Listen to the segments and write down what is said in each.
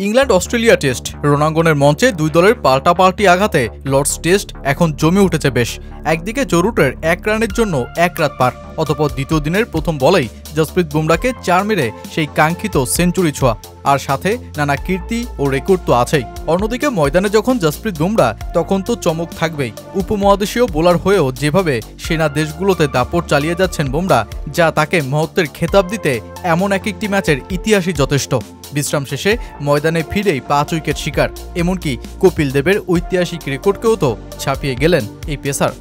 England Australia test রণাঙ্গনের মঞ্চে দুই দলের পাল্টাপাল্টি আঘাতে লর্ডস টেস্ট এখন জমে উঠেছে বেশ। একদিকে জো রুটের 1 রানের জন্য 1 রাত পার, অতঃপর দ্বিতীয় দিনের প্রথম বলেই জসপ্রীত বুমরাকে 4 মেরে সেই কাঙ্ক্ষিত সেঞ্চুরি ছোঁয়া, আর সাথে নানা কীর্তি ও রেকর্ড তো আছেই। অন্যদিকে ময়দানে যখন জসপ্রীত বুমরা তখন তো চমক থাকবেই। উপমহাদেশীয় বোলার হয়েও যেভাবে সেনা দেশগুলোতে দাপট চালিয়ে যাচ্ছেন বুমরা, যা তাকে মহত্বের খেতাব দিতে এমন একটি ম্যাচের ইতিহাসই যথেষ্ট। বিশ্রাম শেষে ময়দানে ফিরেই 5 উইকেট শিকার, এমনকি কপিল দেবের ঐতিহাসিক রেকর্ডকেও তো ছাপিয়ে গেলেন এই পেসার।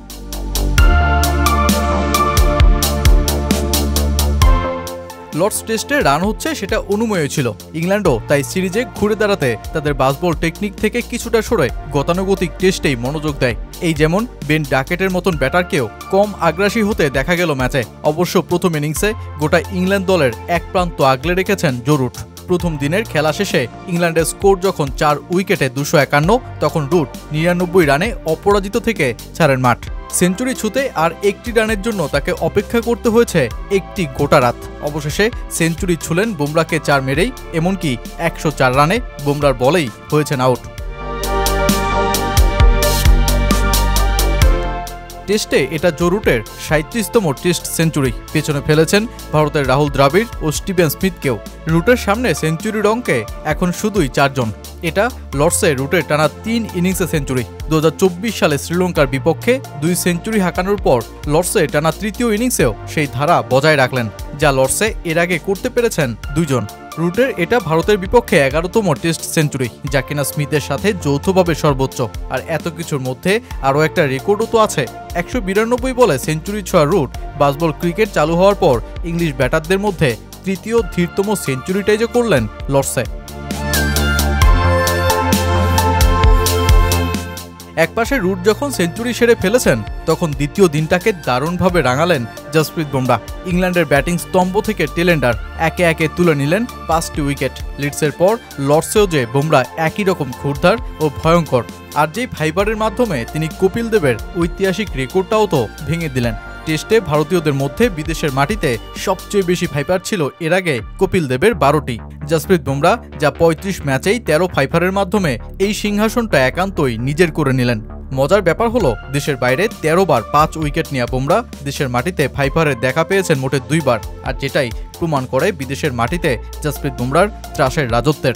লর্ডস টেস্টে রান হচ্ছে সেটা অনুমেয় ছিল। ইংল্যান্ডও তাই সিরিজে ঘুরে দাঁড়াতে তাদের বাসবল টেকনিক থেকে কিছুটা সরে গতানুগতিক টেস্টেই মনোযোগ দেয়। এই যেমন বেন ডাকেটের মতন ব্যাটারকেও কম আগ্রাসী হতে দেখা গেল ম্যাচে। অবশ্য প্রথম ইনিংসে গোটা ইংল্যান্ড দলের এক প্রান্ত আগলে রেখেছেন জো রুট। প্রথম দিনের খেলা শেষে ইংল্যান্ডের স্কোর যখন 4 উইকেটে 251, তখন রুট 99 রানে অপরাজিত থেকে ছাড়েন মাঠ। সেঞ্চুরি ছুঁতে আর 1টি রানের জন্য তাকে অপেক্ষা করতে হয়েছে একটি গোটা রাত। অবশেষে সেঞ্চুরি ছুঁলেন বুমরাকে 4 মেরেই, এমনকি 104 রানে বুমরার বলেই হয়েছেন আউট। টেস্টে এটা জো রুটের 37তম টেস্ট সেঞ্চুরি। পেছনে ফেলেছেন ভারতের রাহুল দ্রাবিড় ও স্টিভেন স্মিথকেও। রুটের সামনে সেঞ্চুরির অঙ্কে এখন শুধুই 4 জন। এটা লর্ডসে রুটের টানা 3 ইনিংসে সেঞ্চুরি। 2024 সালে শ্রীলঙ্কার বিপক্ষে 2 সেঞ্চুরি হাঁকানোর পর লর্ডসে টানা তৃতীয় ইনিংসেও সেই ধারা বজায় রাখলেন, যা লর্ডসে এর আগে করতে পেরেছেন 2 জন। রুটের এটা ভারতের বিপক্ষে 11তম টেস্ট সেঞ্চুরি, যা কিনা স্মিথের সাথে যৌথভাবে সর্বোচ্চ। আর এত কিছুর মধ্যে আরও একটা রেকর্ডও তো আছে। 192 বলে সেঞ্চুরি ছোঁয়া রুট বাসবল ক্রিকেট চালু হওয়ার পর ইংলিশ ব্যাটারদের মধ্যে তৃতীয় ধীরতম সেঞ্চুরিটাই যে করলেন লর্ডসে। একপাশে রুট যখন সেঞ্চুরি সেরে ফেলেছেন, তখন দ্বিতীয় দিনটাকে দারুণভাবে রাঙালেন জসপ্রীত বুমরা। ইংল্যান্ডের ব্যাটিং স্তম্ভ থেকে টেলেন্ডার একে একে তুলে নিলেন 5টি উইকেট। লিডসের পর লর্ডসেও যে বুমরা একই রকম ক্ষুরধার ও ভয়ঙ্কর, আর যেই ফাইবারের মাধ্যমে তিনি কপিল দেবের ঐতিহাসিক রেকর্ডটাও তো ভেঙে দিলেন। টেস্টে ভারতীয়দের মধ্যে বিদেশের মাটিতে সবচেয়ে বেশি ফাইবার ছিল এর আগে কপিল দেবের 12টি। জসপ্রীত বুমরা যা 35 ম্যাচেই 13 ফাইবারের মাধ্যমে এই সিংহাসনটা একান্তই নিজের করে নিলেন। মজার ব্যাপার হলো, দেশের বাইরে 13 বার 5 উইকেট নেওয়া বুমরা দেশের মাটিতে ফাইবারের দেখা পেয়েছেন মোটে 2 বার, আর যেটাই প্রমাণ করে বিদেশের মাটিতে জসপ্রীত বুমরার ত্রাসের রাজত্বের।